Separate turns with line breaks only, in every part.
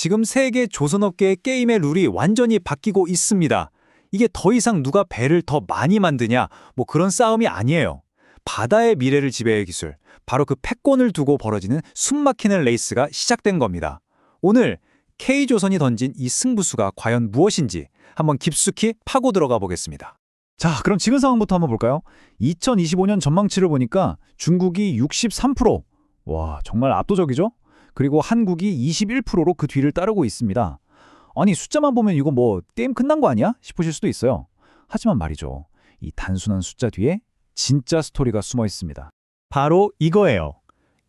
지금 세계 조선업계의 게임의 룰이 완전히 바뀌고 있습니다. 이게 더 이상 누가 배를 더 많이 만드냐, 뭐 그런 싸움이 아니에요. 바다의 미래를 지배할 기술, 바로 그 패권을 두고 벌어지는 숨막히는 레이스가 시작된 겁니다. 오늘 K조선이 던진 이 승부수가 과연 무엇인지 한번 깊숙이 파고 들어가 보겠습니다.
자, 그럼 지금 상황부터 한번 볼까요? 2025년 전망치를 보니까 중국이 63%, 와, 정말 압도적이죠? 그리고 한국이 21%로 그 뒤를 따르고 있습니다. 아니, 숫자만 보면 이거 뭐 게임 끝난 거 아니야? 싶으실 수도 있어요. 하지만 말이죠, 이 단순한 숫자 뒤에 진짜 스토리가 숨어 있습니다.
바로 이거예요.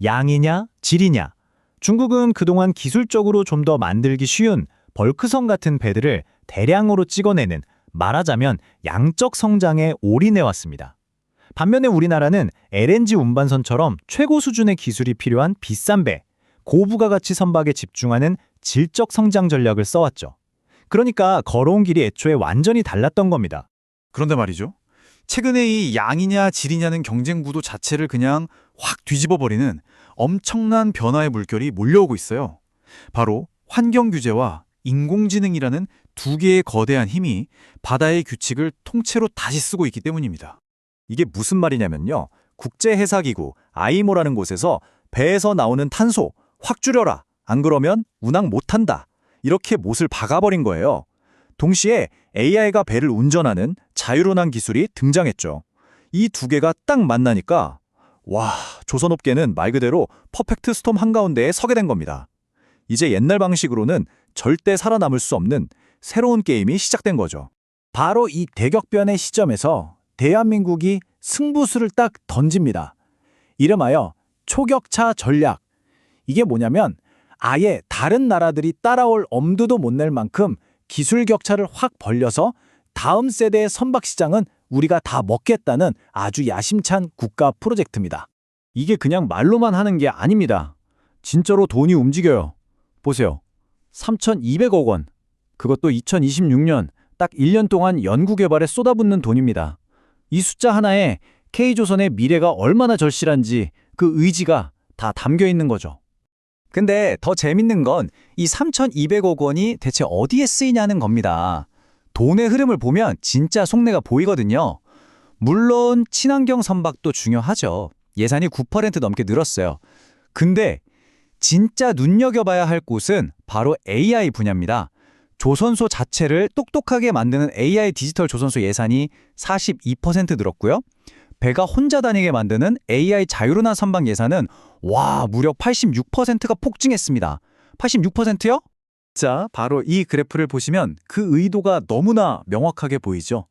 양이냐, 질이냐. 중국은 그동안 기술적으로 좀 더 만들기 쉬운 벌크성 같은 배들을 대량으로 찍어내는, 말하자면 양적 성장에 올인해왔습니다. 반면에 우리나라는 LNG 운반선처럼 최고 수준의 기술이 필요한 비싼 배, 고부가가치 선박에 집중하는 질적 성장 전략을 써왔죠. 그러니까 걸어온 길이 애초에 완전히 달랐던 겁니다.
그런데 말이죠. 최근에 이 양이냐 질이냐는 경쟁 구도 자체를 그냥 확 뒤집어버리는 엄청난 변화의 물결이 몰려오고 있어요. 바로 환경 규제와 인공지능이라는 두 개의 거대한 힘이 바다의 규칙을 통째로 다시 쓰고 있기 때문입니다.
이게 무슨 말이냐면요. 국제해사기구 IMO라는 곳에서 배에서 나오는 탄소 확 줄여라. 안 그러면 운항 못한다. 이렇게 못을 박아버린 거예요. 동시에 AI가 배를 운전하는 자율운항 기술이 등장했죠. 이 두 개가 딱 만나니까 와, 조선업계는 말 그대로 퍼펙트 스톰 한가운데에 서게 된 겁니다. 이제 옛날 방식으로는 절대 살아남을 수 없는 새로운 게임이 시작된 거죠.
바로 이 대격변의 시점에서 대한민국이 승부수를 딱 던집니다. 이름하여 초격차 전략. 이게 뭐냐면 아예 다른 나라들이 따라올 엄두도 못 낼 만큼 기술 격차를 확 벌려서 다음 세대의 선박 시장은 우리가 다 먹겠다는 아주 야심찬 국가 프로젝트입니다.
이게 그냥 말로만 하는 게 아닙니다. 진짜로 돈이 움직여요. 보세요. 3,200억 원. 그것도 2026년 딱 1년 동안 연구개발에 쏟아붓는 돈입니다. 이 숫자 하나에 K조선의 미래가 얼마나 절실한지 그 의지가 다 담겨 있는 거죠. 근데 더 재밌는 건 이 3,200억 원이 대체 어디에 쓰이냐는 겁니다. 돈의 흐름을 보면 진짜 속내가 보이거든요. 물론 친환경 선박도 중요하죠. 예산이 9% 넘게 늘었어요. 근데 진짜 눈여겨봐야 할 곳은 바로 AI 분야입니다. 조선소 자체를 똑똑하게 만드는 AI 디지털 조선소 예산이 42% 늘었고요. 배가 혼자 다니게 만드는 AI 자율운항 선박 예산은 무려 86%가 폭증했습니다. 86%요? 자, 바로 이 그래프를 보시면 그 의도가 너무나 명확하게 보이죠.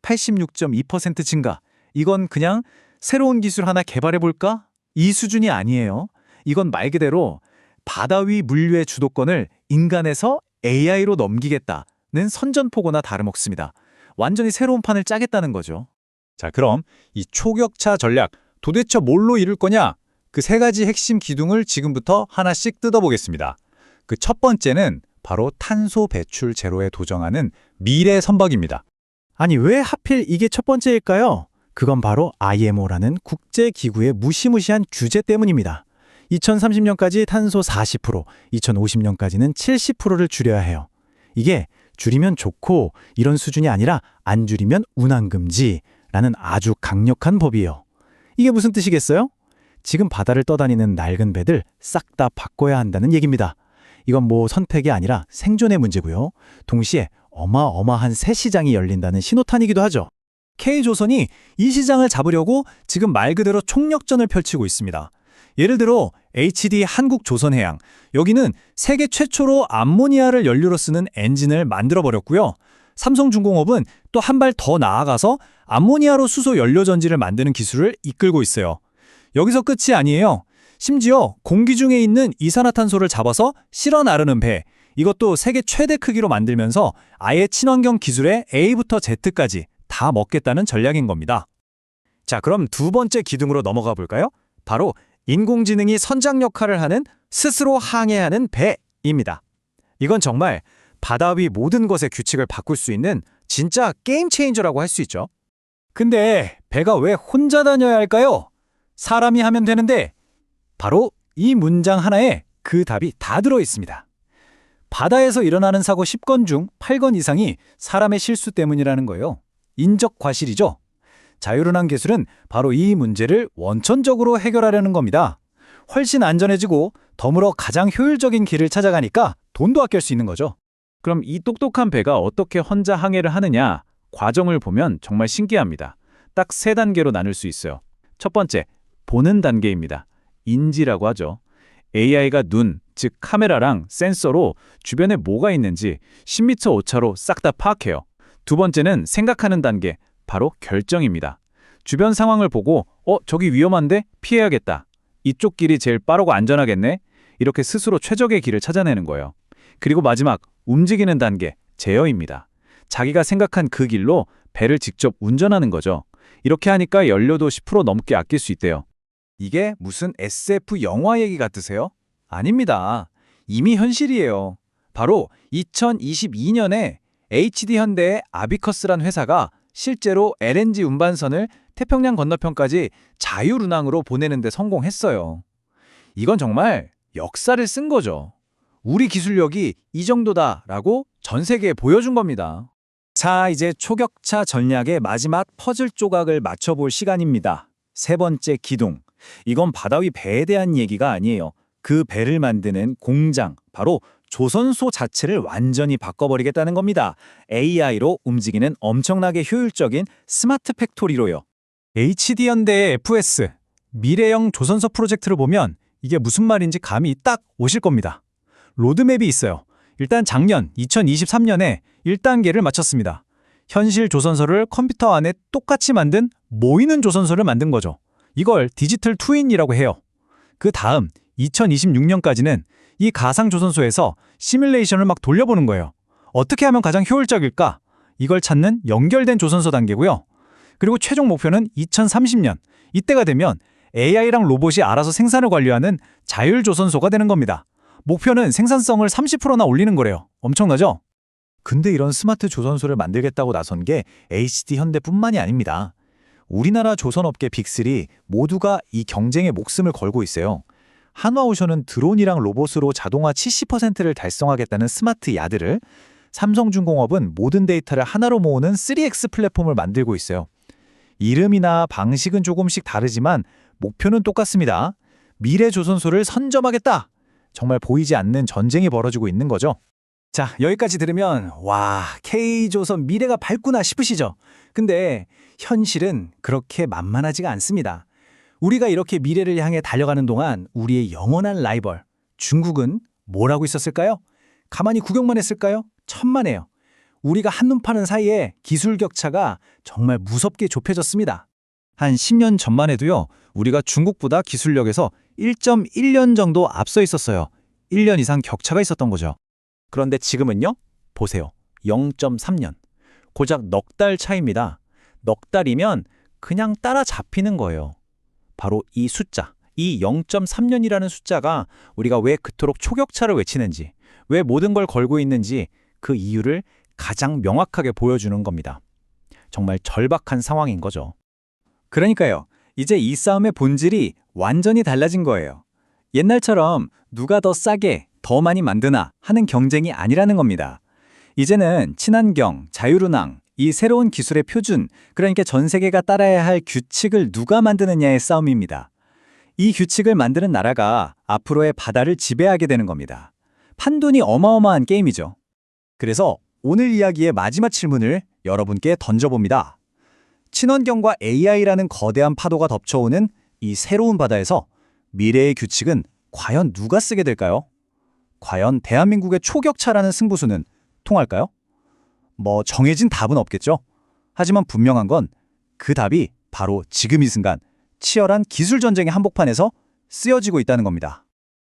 86.2% 증가. 이건 그냥 새로운 기술 하나 개발해볼까? 이 수준이 아니에요. 이건 말 그대로 바다 위 물류의 주도권을 인간에서 AI로 넘기겠다는 선전포고나 다름없습니다. 완전히 새로운 판을 짜겠다는 거죠. 자, 그럼 이 초격차 전략 도대체 뭘로 이룰 거냐? 그 세 가지 핵심 기둥을 지금부터 하나씩 뜯어보겠습니다. 그 첫 번째는 바로 탄소 배출 제로에 도전하는 미래 선박입니다.
아니, 왜 하필 이게 첫 번째일까요? 그건 바로 IMO라는 국제기구의 무시무시한 규제 때문입니다. 2030년까지 탄소 40%, 2050년까지는 70%를 줄여야 해요. 이게 줄이면 좋고 이런 수준이 아니라 안 줄이면 운항금지라는 아주 강력한 법이에요. 이게 무슨 뜻이겠어요? 지금 바다를 떠다니는 낡은 배들 싹 다 바꿔야 한다는 얘기입니다. 이건 뭐 선택이 아니라 생존의 문제고요. 동시에 어마어마한 새 시장이 열린다는 신호탄이기도 하죠.
K조선이 이 시장을 잡으려고 지금 말 그대로 총력전을 펼치고 있습니다. 예를 들어 HD 한국조선해양, 여기는 세계 최초로 암모니아를 연료로 쓰는 엔진을 만들어버렸고요. 삼성중공업은 또 한 발 더 나아가서 암모니아로 수소 연료 전지를 만드는 기술을 이끌고 있어요. 여기서 끝이 아니에요. 심지어 공기 중에 있는 이산화탄소를 잡아서 실어 나르는 배, 이것도 세계 최대 크기로 만들면서 아예 친환경 기술의 A부터 Z까지 다 먹겠다는 전략인 겁니다. 자, 그럼 두 번째 기둥으로 넘어가 볼까요? 바로 인공지능이 선장 역할을 하는 스스로 항해하는 배입니다. 이건 정말 바다 위 모든 것의 규칙을 바꿀 수 있는 진짜 게임 체인저라고 할 수 있죠. 근데 배가 왜 혼자 다녀야 할까요? 사람이 하면 되는데 바로 이 문장 하나에 그 답이 다 들어 있습니다.
바다에서 일어나는 사고 10건 중 8건 이상이 사람의 실수 때문이라는 거예요. 인적 과실이죠. 자유운항 기술은 바로 이 문제를 원천적으로 해결하려는 겁니다. 훨씬 안전해지고 더불어 가장 효율적인 길을 찾아가니까 돈도 아낄 수 있는 거죠.
그럼 이 똑똑한 배가 어떻게 혼자 항해를 하느냐? 과정을 보면 정말 신기합니다. 딱 3단계로 나눌 수 있어요. 첫 번째, 보는 단계입니다. 인지라고 하죠. AI가 눈, 즉 카메라랑 센서로 주변에 뭐가 있는지 10m 오차로 싹 다 파악해요. 두 번째는 생각하는 단계, 바로 결정입니다. 주변 상황을 보고 저기 위험한데 피해야겠다. 이쪽 길이 제일 빠르고 안전하겠네. 이렇게 스스로 최적의 길을 찾아내는 거예요. 그리고 마지막, 움직이는 단계, 제어입니다. 자기가 생각한 그 길로 배를 직접 운전하는 거죠. 이렇게 하니까 연료도 10% 넘게 아낄 수 있대요.
이게 무슨 SF 영화 얘기 같으세요? 아닙니다. 이미 현실이에요. 바로 2022년에 HD현대의 아비커스란 회사가 실제로 LNG 운반선을 태평양 건너편까지 자율운항으로 보내는 데 성공했어요. 이건 정말 역사를 쓴 거죠. 우리 기술력이 이 정도다라고 전 세계에 보여준 겁니다. 자, 이제 초격차 전략의 마지막 퍼즐 조각을 맞춰볼 시간입니다. 3번째 기둥. 이건 바다 위 배에 대한 얘기가 아니에요. 그 배를 만드는 공장, 바로 조선소 자체를 완전히 바꿔버리겠다는 겁니다. AI로 움직이는 엄청나게 효율적인 스마트 팩토리로요. HD현대의 FS, 미래형 조선소 프로젝트를 보면 이게 무슨 말인지 감이 딱 오실 겁니다. 로드맵이 있어요. 일단 작년 2023년에 1단계를 마쳤습니다. 현실 조선소를 컴퓨터 안에 똑같이 만든 모이는 조선소를 만든 거죠. 이걸 디지털 트윈이라고 해요. 그 다음 2026년까지는 이 가상 조선소에서 시뮬레이션을 막 돌려보는 거예요. 어떻게 하면 가장 효율적일까? 이걸 찾는 연결된 조선소 단계고요. 그리고 최종 목표는 2030년. 이때가 되면 AI랑 로봇이 알아서 생산을 관리하는 자율 조선소가 되는 겁니다. 목표는 생산성을 30%나 올리는 거래요. 엄청나죠? 근데 이런 스마트 조선소를 만들겠다고 나선 게 HD현대뿐만이 아닙니다. 우리나라 조선업계 빅3 모두가 이 경쟁에 목숨을 걸고 있어요. 한화오션은 드론이랑 로봇으로 자동화 70%를 달성하겠다는 스마트 야드를, 삼성중공업은 모든 데이터를 하나로 모으는 3X 플랫폼을 만들고 있어요. 이름이나 방식은 조금씩 다르지만 목표는 똑같습니다. 미래 조선소를 선점하겠다! 정말 보이지 않는 전쟁이 벌어지고 있는 거죠. 자, 여기까지 들으면 와, K조선 미래가 밝구나 싶으시죠? 근데 현실은 그렇게 만만하지가 않습니다. 우리가 이렇게 미래를 향해 달려가는 동안 우리의 영원한 라이벌 중국은 뭘 하고 있었을까요? 가만히 구경만 했을까요? 천만에요. 우리가 한눈 파는 사이에 기술 격차가 정말 무섭게 좁혀졌습니다. 한 10년 전만 해도요, 우리가 중국보다 기술력에서 1.1년 정도 앞서 있었어요. 1년 이상 격차가 있었던 거죠. 그런데 지금은요? 보세요. 0.3년. 고작 넉 달 차이입니다. 넉 달이면 그냥 따라잡히는 거예요. 바로 이 숫자, 이 0.3년이라는 숫자가 우리가 왜 그토록 초격차를 외치는지, 왜 모든 걸 걸고 있는지 그 이유를 가장 명확하게 보여주는 겁니다. 정말 절박한 상황인 거죠. 그러니까요. 이제 이 싸움의 본질이 완전히 달라진 거예요. 옛날처럼 누가 더 싸게, 더 많이 만드나 하는 경쟁이 아니라는 겁니다. 이제는 친환경, 자율운항, 이 새로운 기술의 표준, 그러니까 전 세계가 따라야 할 규칙을 누가 만드느냐의 싸움입니다. 이 규칙을 만드는 나라가 앞으로의 바다를 지배하게 되는 겁니다. 판돈이 어마어마한 게임이죠. 그래서 오늘 이야기의 마지막 질문을 여러분께 던져봅니다. 친환경과 AI라는 거대한 파도가 덮쳐오는 이 새로운 바다에서 미래의 규칙은 과연 누가 쓰게 될까요? 과연 대한민국의 초격차라는 승부수는 통할까요? 뭐 정해진 답은 없겠죠. 하지만 분명한 건 그 답이 바로 지금 이 순간 치열한 기술 전쟁의 한복판에서 쓰여지고 있다는 겁니다.